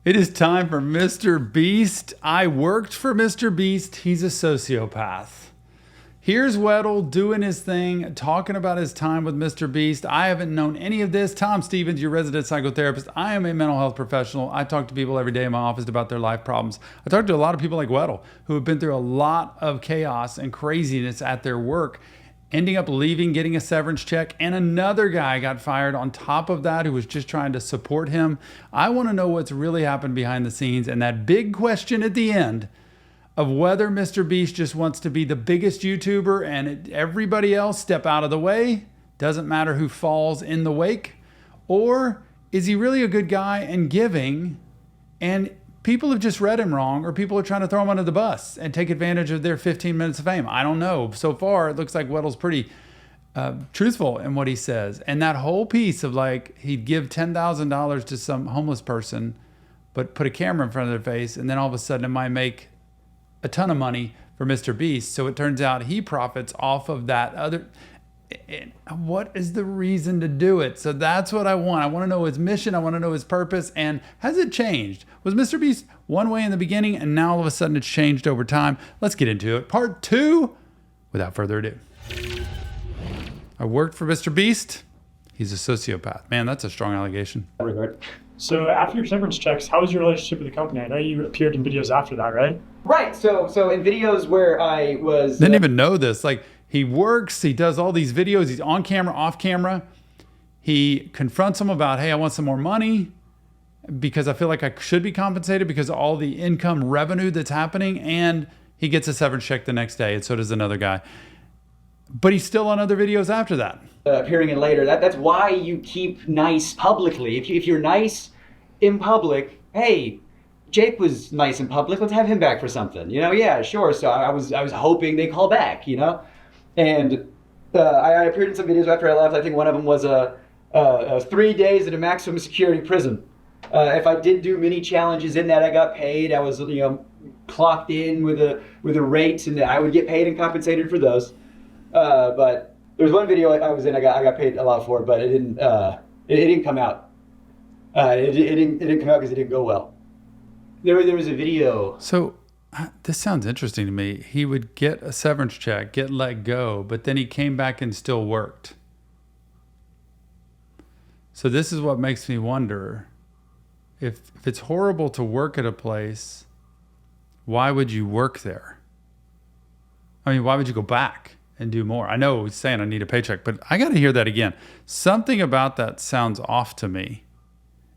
It is time for Mr. Beast. I worked for Mr. Beast. He's a sociopath. Here's Weddle doing his thing, talking about his time with Mr. Beast. I haven't known any of this. Tom Stevens, your resident psychotherapist. I am a mental health professional. I talk to people every day in my office about their life problems. I talk to a lot of people like Weddle who have been through a lot of chaos and craziness at their work, ending up leaving, getting a severance check, and another guy got fired on top of that who was just trying to support him. I want to know what's really happened behind the scenes, and that big question at the end of whether Mr. Beast just wants to be the biggest YouTuber and everybody else step out of the way, doesn't matter who falls in the wake, or is he really a good guy and giving, and people have just read him wrong, or people are trying to throw him under the bus and take advantage of their 15 minutes of fame. I don't know. So far, it looks like Weddle's pretty truthful in what he says. And that whole piece of like, he'd give $10,000 to some homeless person, but put a camera in front of their face, and then all of a sudden it might make a ton of money for Mr. Beast. So it turns out he profits off of that other. And what is the reason to do it? So that's what I want. I want to know his mission. I want to know his purpose. And has it changed? Was Mr. Beast one way in the beginning and now all of a sudden it's changed over time? Let's get into it. Part 2, without further ado. I worked for Mr. Beast. He's a sociopath. Man, that's a strong allegation. So after your severance checks, how was your relationship with the company? I know you appeared in videos after that, right? Right. So in videos where I was... Didn't even know this. Like, he works, he does all these videos, he's on camera, off camera. He confronts them about, hey, I want some more money because I feel like I should be compensated because of all the income revenue that's happening. And he gets a severance check the next day, and so does another guy. But he's still on other videos after that. Appearing in later. That's why you keep nice publicly. If you're nice in public, hey, Jake was nice in public, let's have him back for something. You know, yeah, sure. So I was hoping they call back, you know? And I appeared in some videos after I left. I think one of them was 3 days at a maximum security prison. If I did do mini challenges in that, I got paid. I was, clocked in with a rate, and I would get paid and compensated for those. But there was one video I was in. I got paid a lot for it, but it didn't come out. It didn't come out because it didn't go well. There was a video. So this sounds interesting to me. He would get a severance check, get let go, but then he came back and still worked. So this is what makes me wonder, if it's horrible to work at a place, why would you work there? I mean, why would you go back and do more? I know he's saying I need a paycheck, but I got to hear that again. Something about that sounds off to me.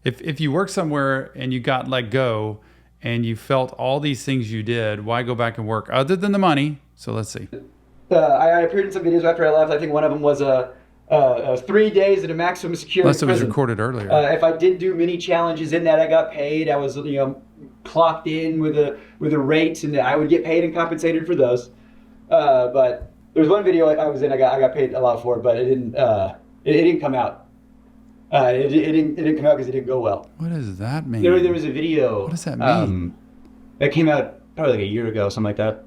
If you work somewhere and you got let go and you felt all these things you did, why go back and work other than the money? So let's see. I appeared in some videos after I left. I think one of them was 3 days at a maximum security Unless it was prison. recorded earlier. If I did do mini challenges in that, I got paid. I was clocked in with a rate, and I would get paid and compensated for those. But there was one video I was in. I got paid a lot for it, but it didn't come out. It didn't come out because it didn't go well. What does that mean? There was a video. What does that mean? That came out probably like a year ago, something like that.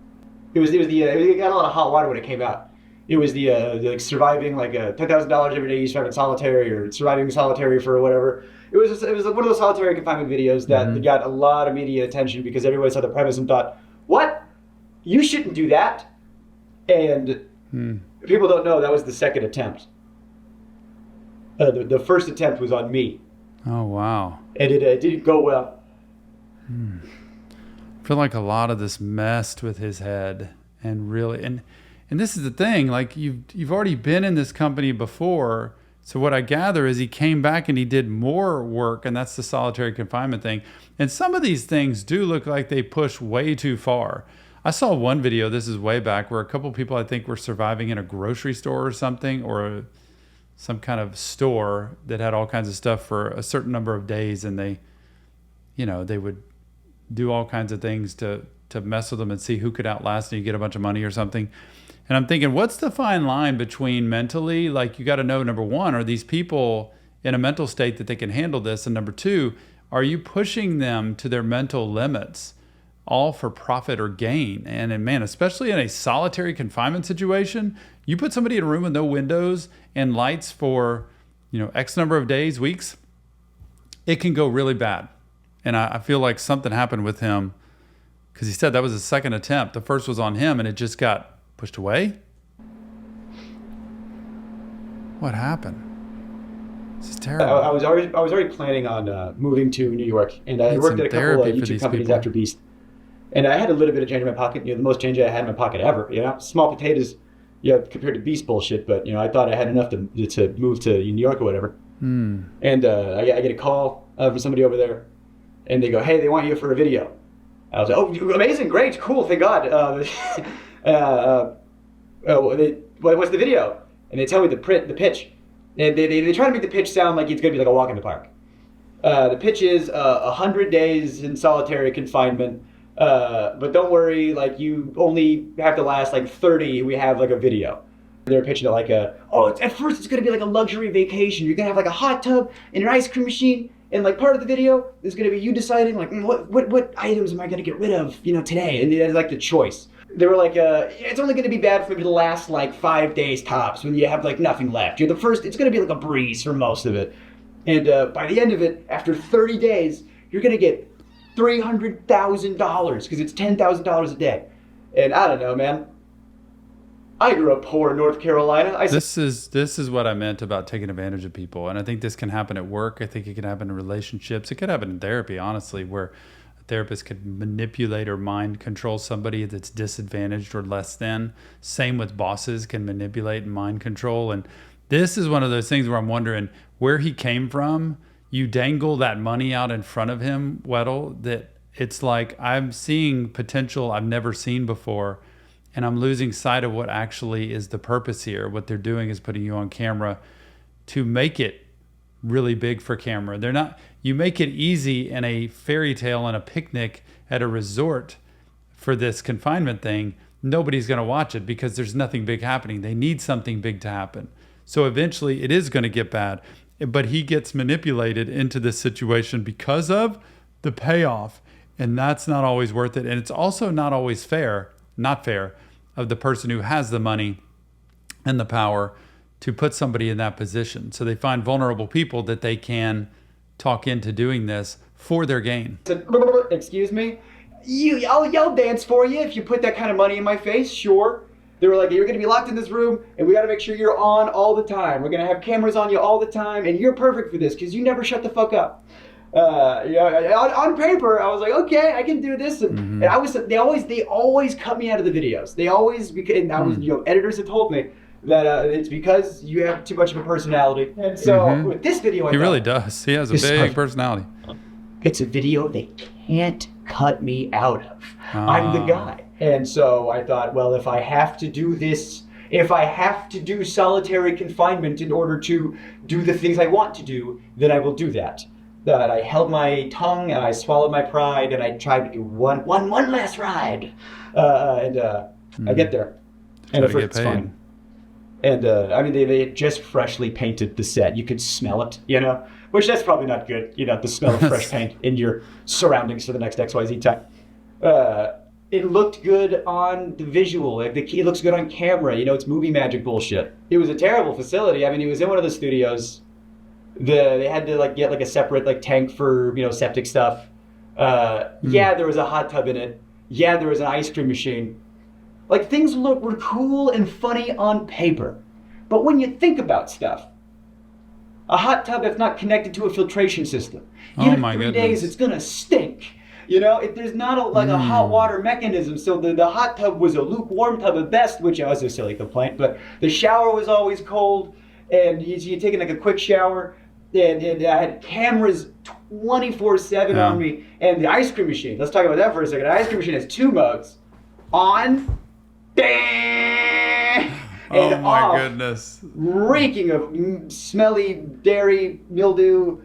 It got a lot of hot water when it came out. It was the like surviving like $10,000 every day you survive in solitary, or surviving solitary for whatever. It was one of those solitary confinement videos that got a lot of media attention because everybody saw the premise and thought, what? You shouldn't do that. And people don't know that was the second attempt. The first attempt was on me. Oh, wow. And it didn't go well. I feel like a lot of this messed with his head, and really, and this is the thing, like you've already been in this company before. So what I gather is he came back and he did more work, and that's the solitary confinement thing. And some of these things do look like they push way too far. I saw one video, this is way back, where a couple people I think were surviving in a grocery store or something, or some kind of store that had all kinds of stuff for a certain number of days, and they would do all kinds of things to mess with them and see who could outlast and you get a bunch of money or something. And I'm thinking, what's the fine line between mentally, like you got to know, number one, are these people in a mental state that they can handle this? And number two, are you pushing them to their mental limits, all for profit or gain? And man, especially in a solitary confinement situation, you put somebody in a room with no windows and lights for, X number of days, weeks, it can go really bad. And I feel like something happened with him because he said that was his second attempt. The first was on him and it just got pushed away. What happened? This is terrible. I was already planning on moving to New York, and I worked at a couple of YouTube companies after Beast. And I had a little bit of change in my pocket, the most change I had in my pocket ever. Small potatoes, compared to Beast bullshit. But I thought I had enough to move to New York or whatever. And I get a call from somebody over there, and they go, "Hey, they want you for a video." I was like, "Oh, amazing, great, cool, thank God." What's the video? And they tell me the pitch. And they try to make the pitch sound like it's going to be like a walk in the park. The pitch is 100 days in solitary confinement. But don't worry, like you only have to last like 30. We have like a video. They're pitching it like at first it's going to be like a luxury vacation. You're going to have like a hot tub and an ice cream machine. And like part of the video is going to be you deciding like what items am I going to get rid of, today? And it's like the choice. They were like, it's only going to be bad for you to last like 5 days tops when you have like nothing left. You're the first, it's going to be like a breeze for most of it. And by the end of it, after 30 days, you're going to get $300,000 because it's $10,000 a day. And I don't know, man. I grew up poor in North Carolina. This is what I meant about taking advantage of people. And I think this can happen at work. I think it can happen in relationships. It could happen in therapy, honestly, where therapist could manipulate or mind control somebody that's disadvantaged or less than. Same with bosses, can manipulate and mind control. And this is one of those things where I'm wondering where he came from. You dangle that money out in front of him, Weddle, that it's like I'm seeing potential I've never seen before, and I'm losing sight of what actually is the purpose here. What they're doing is putting you on camera to make it really big for camera. They're not. You make it easy in a fairy tale and a picnic at a resort for this confinement thing. Nobody's going to watch it because there's nothing big happening. They need something big to happen. So eventually it is going to get bad. But he gets manipulated into this situation because of the payoff. And that's not always worth it. And it's also not always fair, of the person who has the money and the power to put somebody in that position. So they find vulnerable people that they can talk into doing this for their gain. Excuse me? I'll dance for you if you put that kind of money in my face, sure. They were like, you're going to be locked in this room, and we got to make sure you're on all the time. We're going to have cameras on you all the time, and you're perfect for this because you never shut the fuck up. On paper, I was like, okay, I can do this, and they always cut me out of the videos. They always, editors have told me that it's because you have too much of a personality. And so with this video, he really does. He has a big personality. It's a video they can't cut me out of. I'm the guy. And so I thought, well, if I have to do this, if I have to do solitary confinement in order to do the things I want to do, then I will do that. That I held my tongue and I swallowed my pride and I tried to do one last ride. I get there. And at first it's fine. And they had just freshly painted the set. You could smell it, which that's probably not good, the smell of fresh paint in your surroundings for the next XYZ time. It looked good on the visual. It looks good on camera. It's movie magic bullshit. It was a terrible facility. It was in one of the studios. They had to get a separate tank for septic stuff. Yeah, there was a hot tub in it. Yeah, there was an ice cream machine. Things were cool and funny on paper. But when you think about stuff, a hot tub that's not connected to a filtration system, in 3 days it's gonna stink. There's not a hot water mechanism, so the hot tub was a lukewarm tub at best, which was a silly complaint, but the shower was always cold, and you're taking a quick shower, and I had cameras 24/7 on me, and the ice cream machine, let's talk about that for a second. The ice cream machine has 2 modes, on, and oh my off, goodness, reeking of smelly dairy mildew,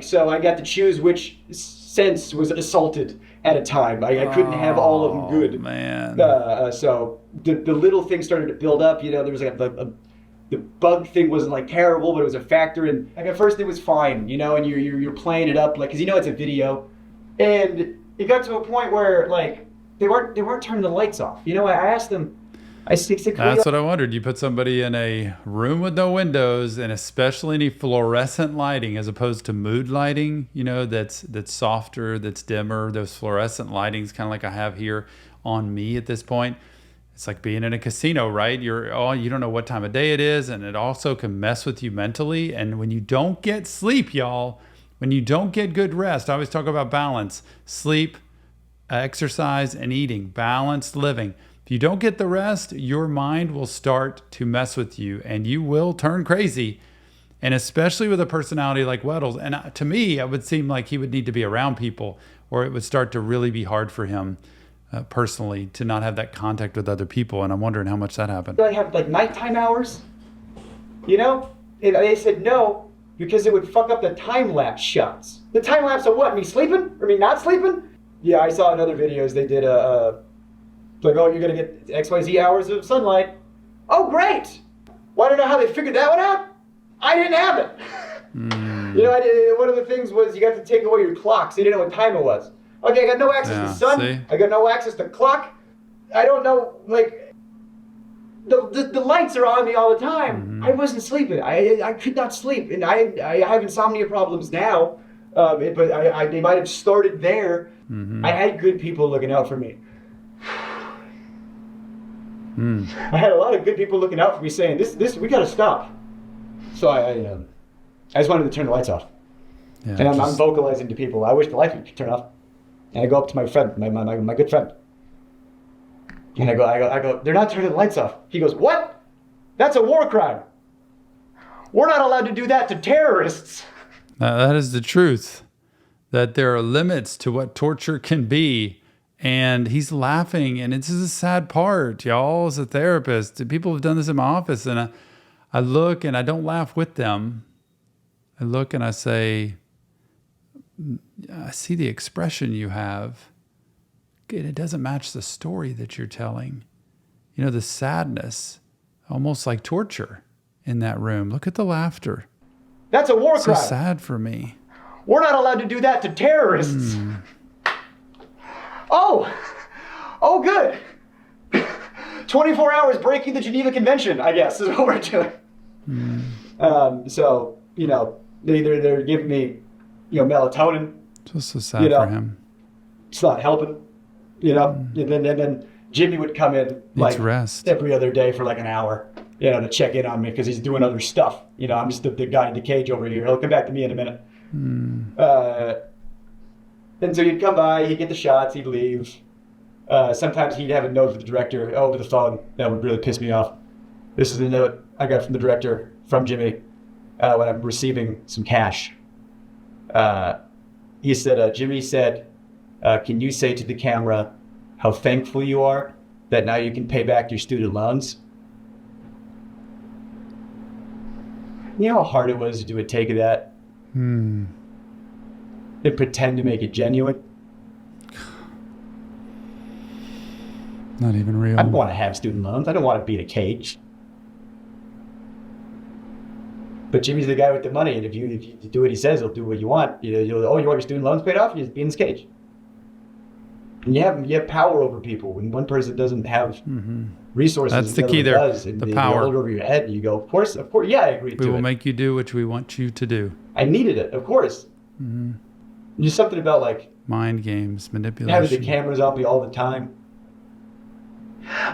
so I got to choose which sense was assaulted at a time. I couldn't have all of them good. Man. So the little things started to build up. There was the bug thing wasn't terrible, but it was a factor. And at first it was fine, and you're playing it up because it's a video, and it got to a point where they weren't turning the lights off. I asked them, I stick That's what I wondered. You put somebody in a room with no windows and especially any fluorescent lighting as opposed to mood lighting, that's softer, that's dimmer. Those fluorescent lightings, kind of like I have here on me at this point. It's like being in a casino, right? You don't know what time of day it is, and it also can mess with you mentally. And when you don't get sleep, y'all, when you don't get good rest, I always talk about balance, sleep, exercise, and eating, balanced living. If you don't get the rest, your mind will start to mess with you and you will turn crazy. And especially with a personality like Weddle's. And to me, it would seem like he would need to be around people or it would start to really be hard for him personally to not have that contact with other people. And I'm wondering how much that happened. I have like nighttime hours, And they said no because it would fuck up the time-lapse shots. The time-lapse of what? Me sleeping or me not sleeping? Yeah, I saw in other videos they did like, oh, you're going to get XYZ hours of sunlight. Oh, great. Well, I don't know how they figured that one out. I didn't have it. One of the things was you got to take away your clock, so you didn't know what time it was. Okay, I got no access to sun. See? I got no access to clock. I don't know, like, the lights are on me all the time. I wasn't sleeping. I could not sleep. And I have insomnia problems now, but they might have started there. I had good people looking out for me. I had a lot of good people looking out for me saying, this we got to stop. So I just wanted to turn the lights off. Yeah, and I'm vocalizing to people, I wish the lights would turn off. And I go up to my friend, my good friend. And I go, they're not turning the lights off. He goes, what? That's a war crime. We're not allowed to do that to terrorists. That is the truth. That there are limits to what torture can be. And he's laughing, and this is a sad part, y'all, as a therapist. People have done this in my office, and I look, and I don't laugh with them. I look, and I say, I see the expression you have, and it doesn't match the story that you're telling. The sadness, almost like torture in that room. Look at the laughter. That's a war crime. So sad for me. We're not allowed to do that to terrorists. Oh, good. 24 hours breaking the Geneva Convention, I guess, is what we're doing. So, they're giving me, melatonin. Just so sad for him. It's not helping, And then Jimmy would come in like rest every other day for like an hour, to check in on me because he's doing other stuff. I'm just the guy in the cage over here. He'll come back to me in a minute. And so he'd come by, he'd get the shots, he'd leave. Sometimes he'd have a note from the director over the phone. That would really piss me off. This is the note I got from the director, from Jimmy, when I'm receiving some cash. He said, Jimmy said, can you say to the camera how thankful you are that now you can pay back your student loans? You know how hard it was to do a take of that? And pretend to make it genuine? Not even real. I don't want to have student loans. I don't want to be in a cage. But Jimmy's the guy with the money, and if you do what he says, he'll do what you want. You want your student loans paid off? You just be in this cage. And you have power over people. When one person doesn't have resources, that's the key there. Does, and the they power hold it over your head, and you go, of course, yeah, I agree to it. We will make you do what we want you to do. I needed it, of course. There's something about like mind games, manipulation, having the cameras on me all the time.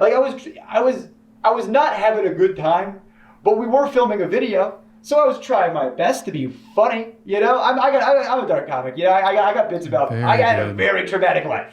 Like I was not having a good time, but we were filming a video, so I was trying my best to be funny. I'm a dark comic. I got bits about. I had a very traumatic life.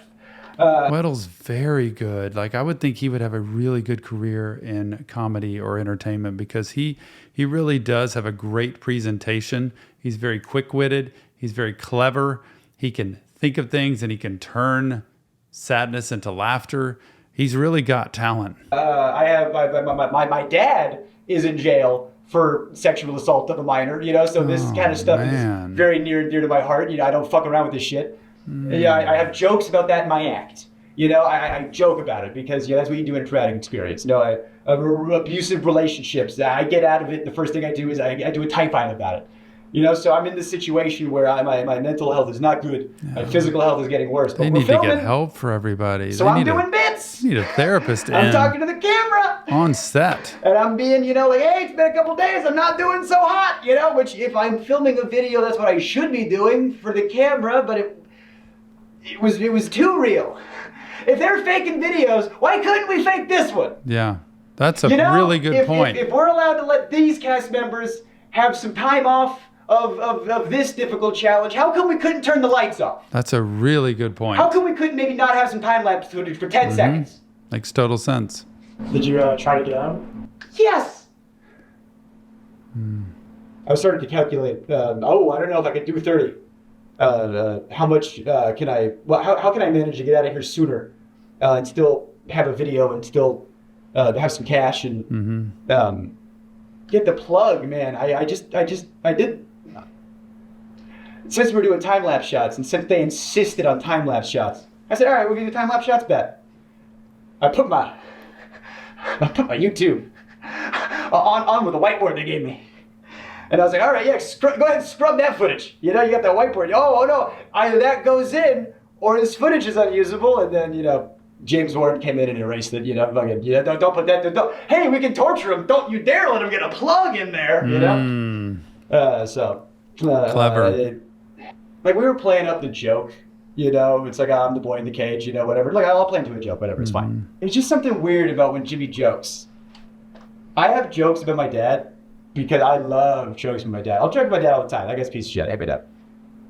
Weddle's very good. Like I would think he would have a really good career in comedy or entertainment because he really does have a great presentation. He's very quick-witted. He's very clever. He can think of things and he can turn sadness into laughter. He's really got talent. I have my dad is in jail for sexual assault of a minor. So this kind of stuff is very near and dear to my heart. I don't fuck around with this shit. I have jokes about that in my act. I joke about it because that's what you do in a traumatic experience. Abusive relationships. I get out of it. The first thing I do is I do a typine about it. So I'm in this situation where my mental health is not good. My physical health is getting worse. But they need to get help for everybody. So I'm doing bits. minutes. You need a therapist I'm talking to the camera. on set. And I'm being, like, hey, it's been a couple days. I'm not doing so hot, which if I'm filming a video, that's what I should be doing for the camera. But it was too real. If they're faking videos, why couldn't we fake this one? Yeah, that's a really good point. If we're allowed to let these cast members have some time off of this difficult challenge, how come we couldn't turn the lights off? That's a really good point. How come we couldn't maybe not have some time-lapse footage for 10 seconds? Makes total sense. Did you try to get out? Yes! I was starting to calculate, I don't know if I could do 30. How much can I, how can I manage to get out of here sooner and still have a video and still have some cash and get the plug, man. I did. Since we're doing time-lapse shots and since they insisted on time-lapse shots, I said, all right, we'll give you time-lapse shots back. I put my YouTube on with the whiteboard they gave me. And I was like, all right, yeah, go ahead and scrub that footage. You got that whiteboard. Oh, no, either that goes in or this footage is unusable. And then, James Warren came in and erased it. Don't put that. Hey, we can torture him. Don't you dare let him get a plug in there. Clever. Like we were playing up the joke. It's like I'm the boy in the cage. Whatever. Like I'll play into a joke. Whatever. It's fine. It's just something weird about when Jimmy jokes. I have jokes about my dad because I love jokes with my dad. I'll joke with my dad all the time. That guy's a piece of shit. I hate my dad.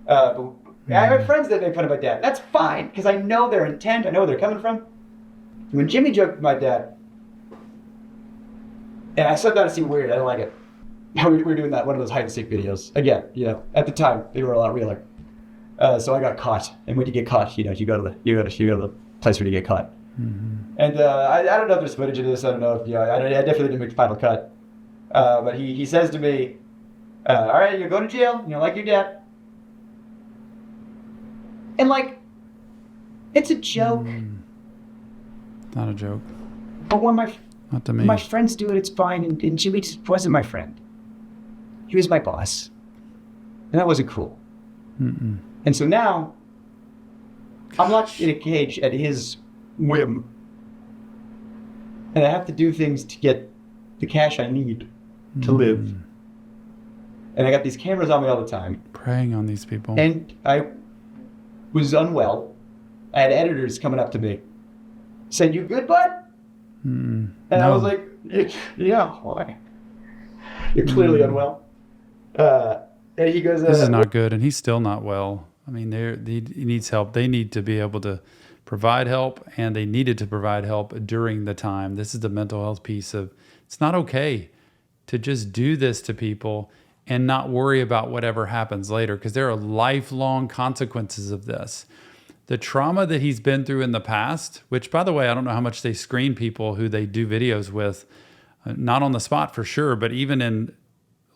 But I have friends that make fun of my dad. That's fine, because I know their intent. I know where they're coming from. When Jimmy joked with my dad, and I said that to seem weird. I don't like it. We were doing that one of those hide and seek videos. Again, at the time they were a lot realer. So I got caught, and when you get caught, you go to the place where you get caught. And I don't know if there's footage of this. I don't know if I definitely didn't make the final cut. But he says to me, "All right, you'll go to jail. Like your dad." And it's a joke. Not a joke. But when Not to me. my friends do it, it's fine. And Jimmy just wasn't my friend. He was my boss. And that wasn't cool. And so now, I'm locked in a cage at his whim. And I have to do things to get the cash I need to live. And I got these cameras on me all the time. Preying on these people. And I was unwell. I had editors coming up to me saying, "You good, bud?" And I was like, "Yeah, why? You're clearly unwell." And he goes, "This is not good," and he's still not well. I mean, he needs help. They need to be able to provide help, and they needed to provide help during the time. This is the mental health piece of it's not okay to just do this to people and not worry about whatever happens later, because there are lifelong consequences of this. The trauma that he's been through in the past, which, by the way, I don't know how much they screen people who they do videos with, not on the spot for sure, but even in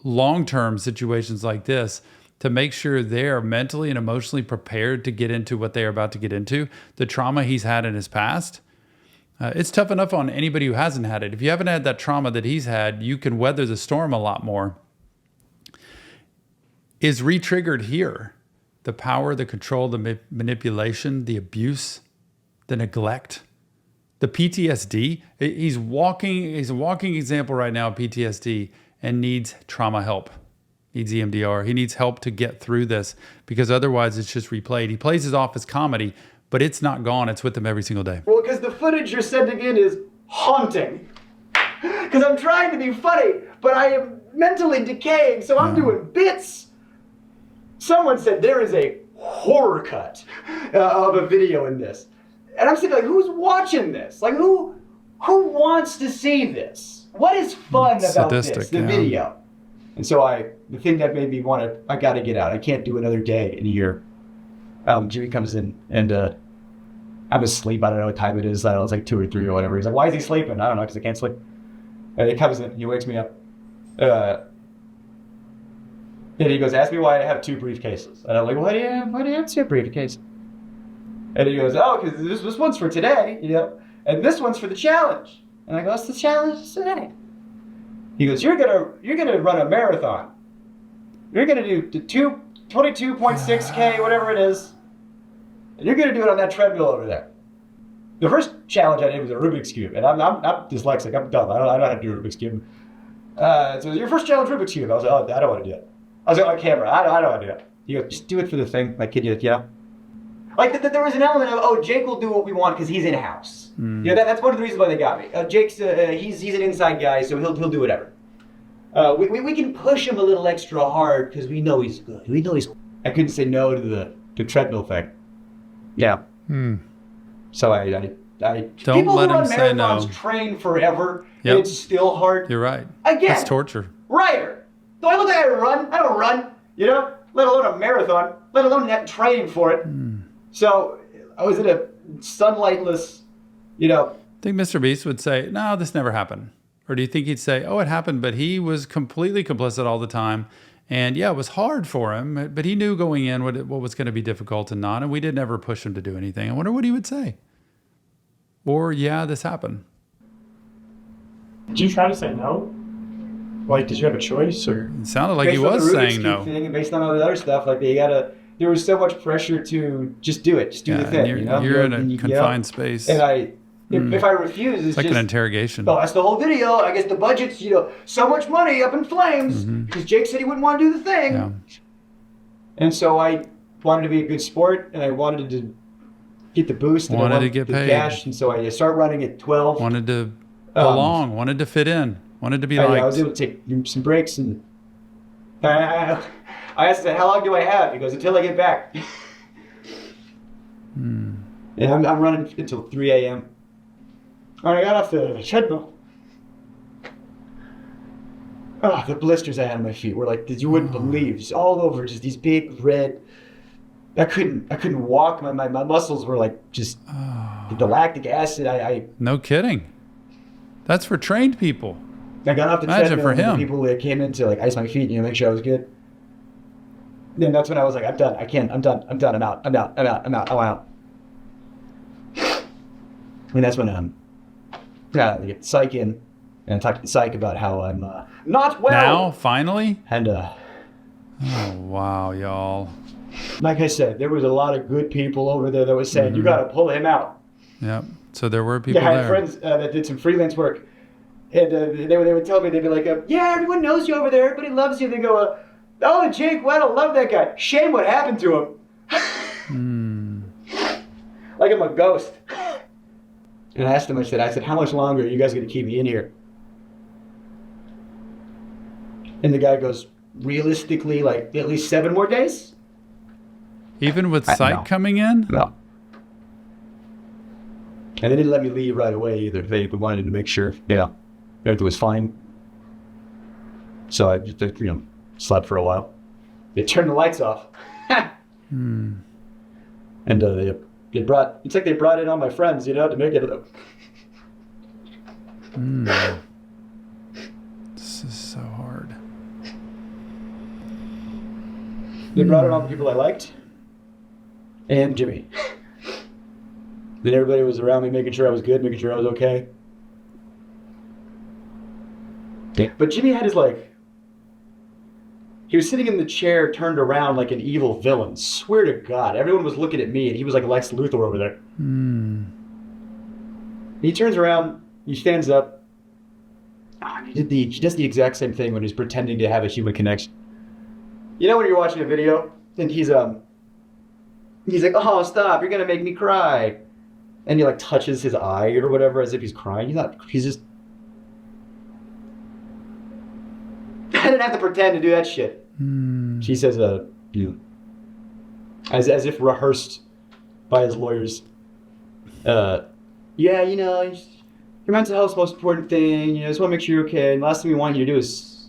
long-term situations like this, to make sure they are mentally and emotionally prepared to get into what they are about to get into, the trauma he's had in his past. It's tough enough on anybody who hasn't had it. If you haven't had that trauma that he's had, you can weather the storm a lot more. Is re-triggered here. The power, the control, the manipulation, the abuse, the neglect, the PTSD. He's a walking example right now of PTSD and needs trauma help. Needs EMDR. He needs help to get through this because otherwise it's just replayed. He plays it off as comedy, but it's not gone. It's with him every single day. Well, because the footage you're sending in is haunting. Because I'm trying to be funny, but I am mentally decaying, so I'm doing bits. Someone said there is a horror cut of a video in this. And I'm sitting like, who's watching this? Like, who wants to see this? What is fun about this, the video? And so the thing that made me I got to get out. I can't do another day in here. Jimmy comes in and I'm asleep. I don't know what time it is. I don't know, it's like 2 or 3 or whatever. He's like, why is he sleeping? I don't know, because I can't sleep. And he comes in, he wakes me up. And he goes, ask me why I have 2 briefcases. And I'm like, why do you have 2 briefcases? And he goes, oh, because this one's for today, and this one's for the challenge. And I go, what's the challenge today? He goes, you're gonna run a marathon. You're gonna do the 22.6K, whatever it is. And you're gonna do it on that treadmill over there. the first challenge I did was a Rubik's Cube. And I'm dyslexic. I'm dumb. I don't know how to do a Rubik's Cube. So your first challenge, Rubik's Cube. I was like, oh, I don't want to do it. I was like, on camera, I don't want to do it. He goes, just do it for the thing. Like, kid, Like, there was an element of, oh, Jake will do what we want because he's in-house. That's one of the reasons why they got me. Jake's, he's an inside guy, so he'll do whatever. We can push him a little extra hard because we know he's good. I couldn't say no to the treadmill thing. Yeah. So I Don't people let who run him say no. marathons train forever. Yep. It's still hard. You're right. Again. It's torture. Writer. Do I look like I run? I don't run. Let alone a marathon. Let alone that training for it. So I was in a sunlightless, I think MrBeast would say, no, this never happened. Or do you think he'd say, oh, it happened, but he was completely complicit all the time. And yeah, it was hard for him, but he knew going in what was going to be difficult and not. And we didn't ever push him to do anything. I wonder what he would say. Or, yeah, this happened. Did you try to say no? Like, did you have a choice? Or It sounded like he was saying no. Thing, and based on all the other stuff, like there was so much pressure to just do it, just do the thing. You're in a confined space. And if I refuse, it's like an interrogation. Oh, that's the whole video. I guess the budget's, so much money up in flames because Jake said he wouldn't want to do the thing. Yeah. And so I wanted to be a good sport, and I wanted to get the boost. And wanted I to get the paid. Cash, and so I started running at 12. Wanted to belong. Wanted to fit in. Wanted to be liked. I was able to take some breaks, and I asked him, how long do I have? He goes, until I get back. And I'm running until 3 a.m. When I got off the treadmill, the blisters I had on my feet were like, you wouldn't believe, just all over, just these big red. I couldn't walk. My muscles were like just the lactic acid. No kidding. That's for trained people. I got off the Imagine treadmill. for him. And the people that came in to like ice my feet, make sure I was good. Then that's when I was like, I'm done. I can't. I'm done. I'm out. I'm out. And that's when I get psych in and talk to the psych about how I'm not well. Now, finally? And oh, wow, y'all. Like I said, there was a lot of good people over there that was saying, you got to pull him out. Yep. So there were people I had there. friends that did some freelance work. And they would tell me, they'd be like, yeah, everyone knows you over there. Everybody loves you. They go, oh, Jake Weddle, love that guy. Shame what happened to him. Like I'm a ghost. And I asked him, I said, how much longer are you guys going to keep me in here? And the guy goes, realistically, like at least 7 more days? Even with psych coming in? No. And they didn't let me leave right away either. They wanted to make sure, everything was fine. So I just, slept for a while. They turned the lights off. And they brought it on my friends, to make it. This is so hard. They brought it on the people I liked. And Jimmy. Then everybody was around me making sure I was good, making sure I was okay. But Jimmy had his he was sitting in the chair turned around like an evil villain. Swear to God. Everyone was looking at me and he was like Lex Luthor over there. He turns around, he stands up. He does the exact same thing when he's pretending to have a human connection. When you're watching a video and he's like, oh, stop, you're going to make me cry. And he touches his eye or whatever as if he's crying. He's just... I didn't have to pretend to do that shit. She says, as if rehearsed by his lawyers. Your mental health's the most important thing. Just want to make sure you're okay. And the last thing we want you to do is...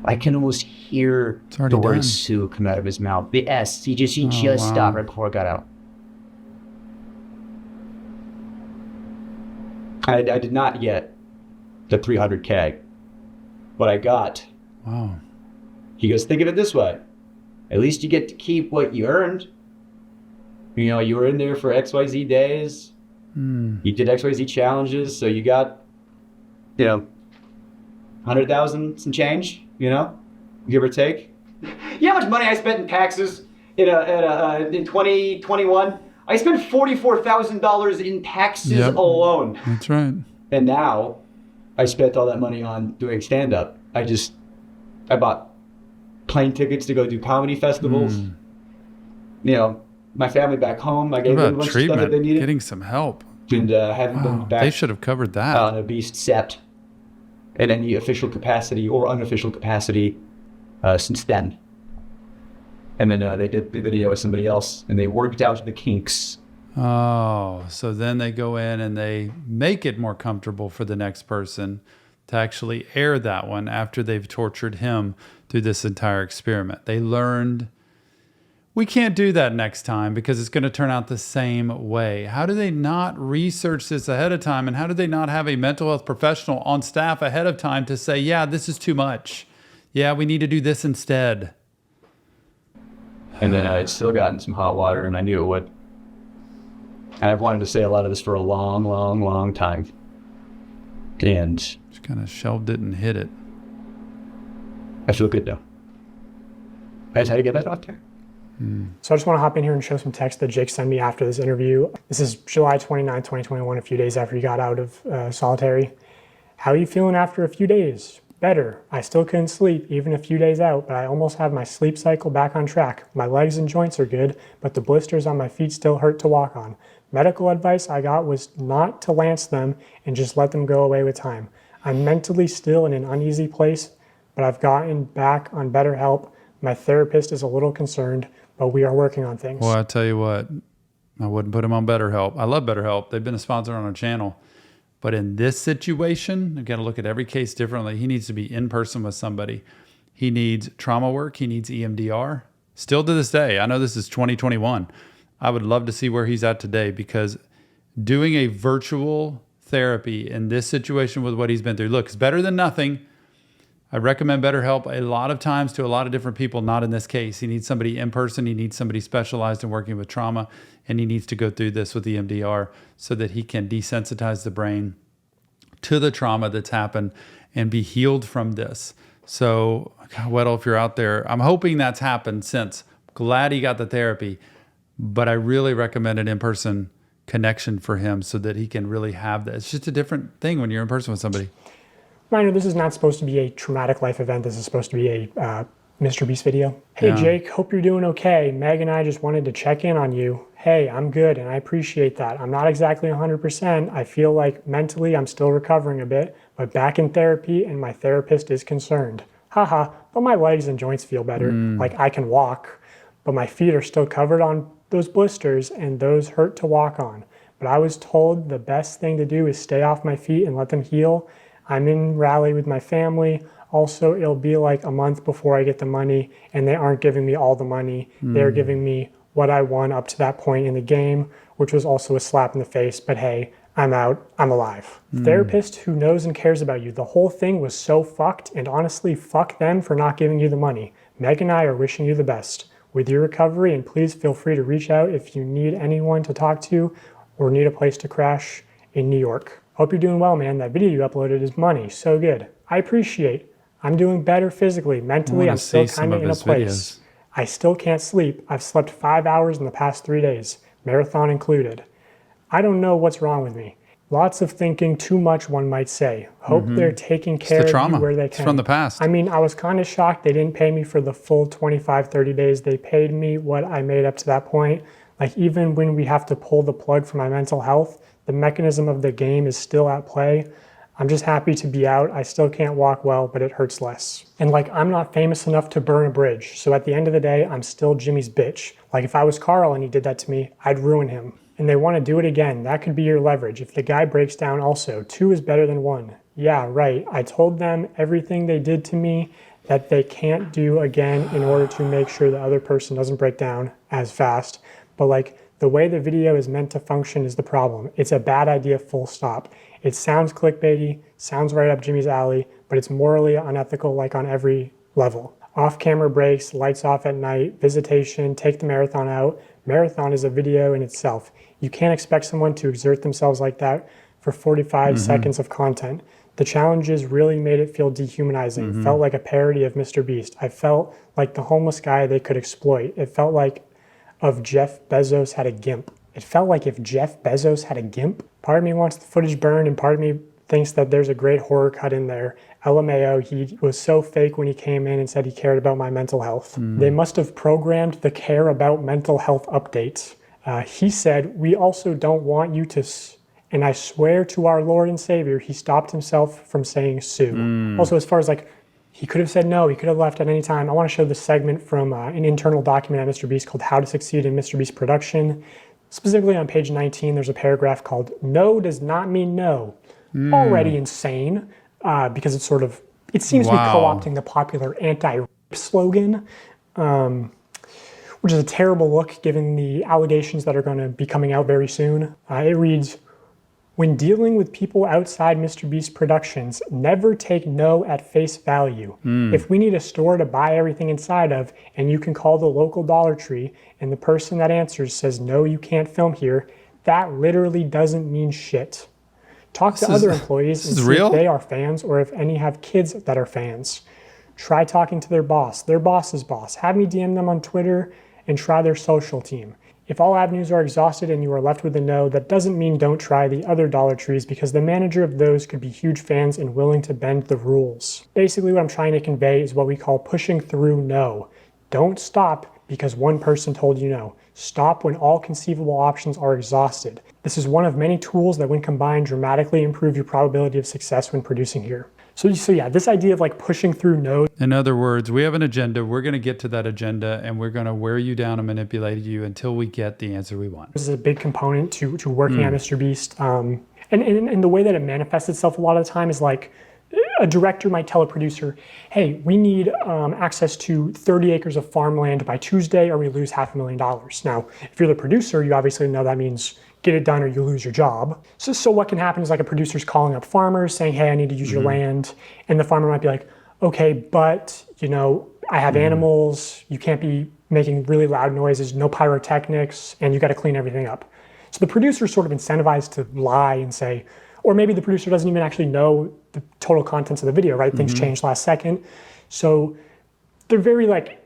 I can almost hear the word Sue come out of his mouth. The S. He just stopped right before it got out. I did not get the $300K. What I got... Wow. He goes, think of it this way. At least you get to keep what you earned. You were in there for XYZ days. You did XYZ challenges, so you got, 100,000 some change, give or take. You know how much money I spent in taxes in 2021? I spent $44,000 in taxes alone. That's right. And now I spent all that money on doing stand-up. I bought plane tickets to go do comedy festivals. You know, my family back home, I gave them a bunch of stuff that they needed. Getting some help. And haven't been back. They should have covered that. On a Beast set in any official capacity or unofficial capacity since then. And then they did the video with somebody else, and they worked out the kinks. Oh, so then they go in and they make it more comfortable for the next person to actually air that one after they've tortured him through this entire experiment. They learned we can't do that next time because it's going to turn out the same way. How do they not research this ahead of time? And how do they not have a mental health professional on staff ahead of time to say, yeah, this is too much. Yeah, we need to do this instead. And then I'd still gotten some hot water, and I knew it would. And I've wanted to say a lot of this for a long, long, long time. And just kind of shelved it and hit it. I feel good though. I just had to get that out there. So I just want to hop in here and show some text that Jake sent me after this interview. This is July 29, 2021, a few days after he got out of solitary. How are you feeling after a few days? Better. I still couldn't sleep even a few days out, but I almost have my sleep cycle back on track. My legs and joints are good, but the blisters on my feet still hurt to walk on. Medical advice I got was not to lance them and just let them go away with time. I'm mentally still in an uneasy place, but I've gotten back on BetterHelp. My therapist is a little concerned, but we are working on things. Well, I tell you what, I wouldn't put him on BetterHelp. I love BetterHelp. They've been a sponsor on our channel. But in this situation, I've got to look at every case differently. He needs to be in person with somebody. He needs trauma work. He needs EMDR. Still to this day, I know this is 2021. I would love to see where he's at today, because doing a virtual therapy in this situation with what he's been through, look, it's better than nothing. I recommend BetterHelp a lot of times to a lot of different people, not in this case. He needs somebody in person. He needs somebody specialized in working with trauma, and he needs to go through this with EMDR so that he can desensitize the brain to the trauma that's happened and be healed from this. So, Weddle, if you're out there, I'm hoping that's happened since. Glad he got the therapy, but I really recommend an in-person connection for him so that he can really have that. It's just a different thing when you're in person with somebody. Reminder, this is not supposed to be a traumatic life event. This is supposed to be a MrBeast video. Hey, Jake, hope you're doing okay. Meg and I just wanted to check in on you. Hey, I'm good, and I appreciate that. I'm not exactly 100%. I feel like mentally I'm still recovering a bit, but back in therapy, and my therapist is concerned. Haha, but my legs and joints feel better. Like I can walk, but my feet are still covered on those blisters, and those hurt to walk on. But I was told the best thing to do is stay off my feet and let them heal. I'm in Raleigh with my family. Also, it'll be like a month before I get the money, and they aren't giving me all the money. They're giving me what I won up to that point in the game, which was also a slap in the face, but hey, I'm out, I'm alive. Therapist who knows and cares about you. The whole thing was so fucked, and honestly, fuck them for not giving you the money. Meg and I are wishing you the best with your recovery, and please feel free to reach out if you need anyone to talk to or need a place to crash in New York. Hope you're doing well, man. That video you uploaded is money. So good. I appreciate. I'm doing better physically. Mentally, I'm still kind of in a place. Videos. I still can't sleep. I've slept 5 hours in the past 3 days, marathon included. I don't know what's wrong with me. Lots of thinking, too much, one might say. Hope they're taking care of you where they can. It's from the past. I mean, I was kind of shocked they didn't pay me for the full 25, 30 days. They paid me what I made up to that point. Like, even when we have to pull the plug for my mental health, the mechanism of the game is still at play. I'm just happy to be out. I still can't walk well, but it hurts less. And like, I'm not famous enough to burn a bridge. So at the end of the day, I'm still Jimmy's bitch. Like, if I was Carl and he did that to me, I'd ruin him. And they want to do it again. That could be your leverage. If the guy breaks down also, 2 is better than 1. Yeah, right. I told them everything they did to me that they can't do again in order to make sure the other person doesn't break down as fast. But like, the way the video is meant to function is the problem. It's a bad idea, full stop. It sounds clickbaity, sounds right up Jimmy's alley, but it's morally unethical, like on every level. Off-camera breaks, lights off at night, visitation, take the marathon out. Marathon is a video in itself. You can't expect someone to exert themselves like that for 45 seconds of content. The challenges really made it feel dehumanizing. Felt like a parody of MrBeast. I felt like the homeless guy they could exploit. It felt like Jeff Bezos had a GIMP. It felt like if Jeff Bezos had a GIMP. Part of me wants the footage burned, and part of me thinks that there's a great horror cut in there. LMAO, he was so fake when he came in and said he cared about my mental health. They must have programmed the care about mental health updates. He said, we also don't want you to, and I swear to our Lord and Savior, he stopped himself from saying sue. Also, as far as like, he could have said no, he could have left at any time. I want to show this segment from an internal document at MrBeast called How to Succeed in MrBeast Production. Specifically on page 19, there's a paragraph called No Does Not Mean No. Already insane, because it's sort of, it seems to be co-opting the popular anti-rape slogan, which is a terrible look given the allegations that are going to be coming out very soon. It reads, when dealing with people outside MrBeast Productions, never take no at face value. If we need a store to buy everything inside of, and you can call the local Dollar Tree, and the person that answers says, no, you can't film here, that literally doesn't mean shit. Talk to other employees and see if they are fans or if any have kids that are fans. Try talking to their boss's boss. Have me DM them on Twitter and try their social team. If all avenues are exhausted and you are left with a no, that doesn't mean don't try the other Dollar Trees, because the manager of those could be huge fans and willing to bend the rules. Basically what I'm trying to convey is what we call pushing through no. Don't stop because one person told you no. Stop when all conceivable options are exhausted. This is one of many tools that when combined dramatically improve your probability of success when producing here. So yeah, this idea of like pushing through no. In other words, we have an agenda. We're going to get to that agenda, and we're going to wear you down and manipulate you until we get the answer we want. This is a big component to working at MrBeast. And the way that it manifests itself a lot of the time is like, a director might tell a producer, hey, we need access to 30 acres of farmland by Tuesday or we lose $500,000. Now, if you're the producer, you obviously know that means get it done or you lose your job. So what can happen is like a producer's calling up farmers saying, hey, I need to use your land. And the farmer might be like, okay, but you know, I have animals, you can't be making really loud noises, no pyrotechnics, and you got to clean everything up. So the producer's sort of incentivized to lie and say, or maybe the producer doesn't even actually know the total contents of the video, right? Things changed last second. So they're very like,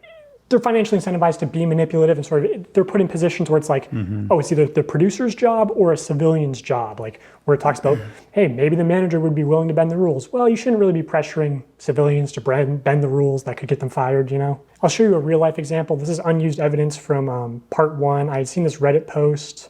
they're financially incentivized to be manipulative and sort of, they're put in positions where it's like, oh, it's either the producer's job or a civilian's job, like where it talks about, hey, maybe the manager would be willing to bend the rules. Well, you shouldn't really be pressuring civilians to bend the rules that could get them fired, you know? I'll show you a real life example. This is unused evidence from part 1. I had seen this Reddit post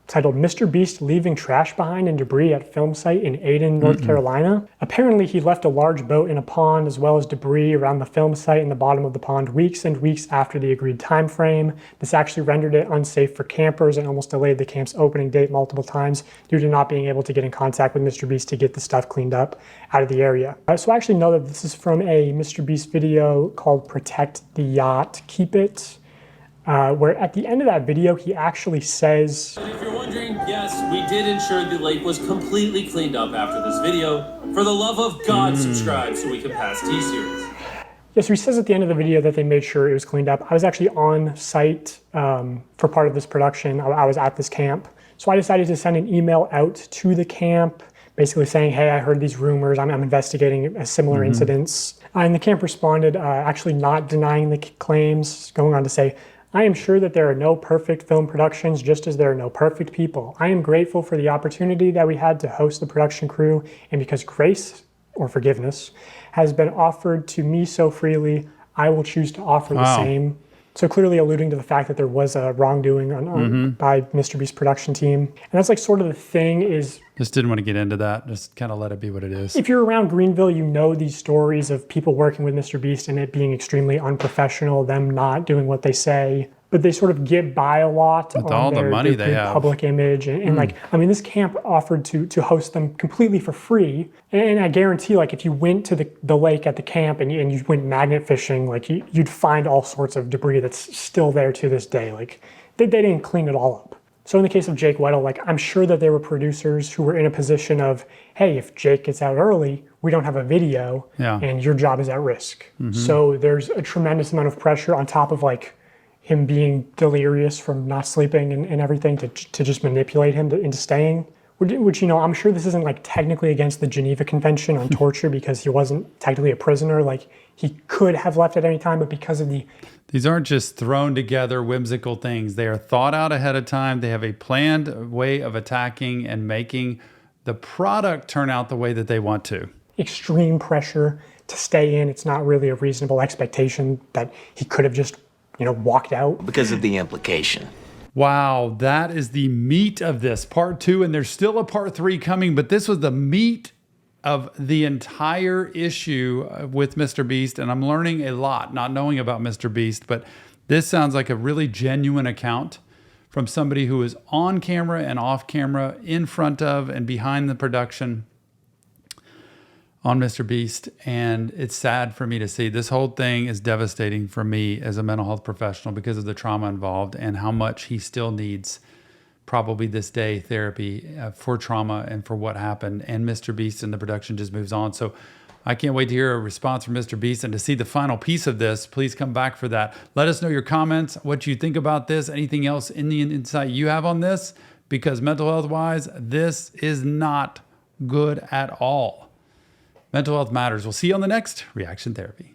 titled MrBeast leaving trash behind and debris at film site in Ayden, North Carolina. Apparently he left a large boat in a pond as well as debris around the film site in the bottom of the pond weeks and weeks after the agreed time frame. This actually rendered it unsafe for campers and almost delayed the camp's opening date multiple times due to not being able to get in contact with MrBeast to get the stuff cleaned up out of the area. So I actually know that this is from a MrBeast video called Protect the Yacht, Keep It, where at the end of that video, he actually says, if you're wondering, yes, we did ensure the lake was completely cleaned up after this video. For the love of God, subscribe so we can pass T-Series. Yeah, so he says at the end of the video that they made sure it was cleaned up. I was actually on site for part of this production. I was at this camp. So I decided to send an email out to the camp, basically saying, hey, I heard these rumors. I'm investigating similar incidents. And the camp responded, actually not denying the claims, going on to say, I am sure that there are no perfect film productions, just as there are no perfect people. I am grateful for the opportunity that we had to host the production crew, and because grace, or forgiveness, has been offered to me so freely, I will choose to offer the same. So clearly alluding to the fact that there was a wrongdoing by MrBeast production team. And that's like sort of the thing is... Just didn't want to get into that. Just kind of let it be what it is. If you're around Greenville, you know these stories of people working with MrBeast and it being extremely unprofessional, them not doing what they say. But they sort of get by a lot with on all their, the money their they have. Public image. And like, I mean, this camp offered to host them completely for free. And I guarantee, like, if you went to the lake at the camp and you went magnet fishing, like, you'd find all sorts of debris that's still there to this day. Like, they didn't clean it all up. So in the case of Jake Weddle, like, I'm sure that there were producers who were in a position of, hey, if Jake gets out early, we don't have a video, and your job is at risk. So there's a tremendous amount of pressure on top of, like, him being delirious from not sleeping and everything to just manipulate him into staying. Which, you know, I'm sure this isn't like technically against the Geneva Convention on torture because he wasn't technically a prisoner. Like, He could have left at any time, but because of These aren't just thrown together whimsical things. They are thought out ahead of time. They have a planned way of attacking and making the product turn out the way that they want to. extreme pressure to stay in, it's not really a reasonable expectation that he could have just, walked out. Because of the implication. Wow, that is the meat of this, part 2, and there's still a part 3 coming, but this was the meat of the entire issue with MrBeast, and I'm learning a lot, not knowing about MrBeast, but this sounds like a really genuine account from somebody who is on camera and off camera, in front of and behind the production on MrBeast, and it's sad for me to see. This whole thing is devastating for me as a mental health professional because of the trauma involved and how much he still needs, probably this day, therapy for trauma and for what happened. And MrBeast and the production just moves on. So I can't wait to hear a response from MrBeast and to see the final piece of this. Please come back for that. Let us know your comments, what you think about this, anything else in the insight you have on this, because mental health wise, this is not good at all. Mental health matters. We'll see you on the next Reaction Therapy.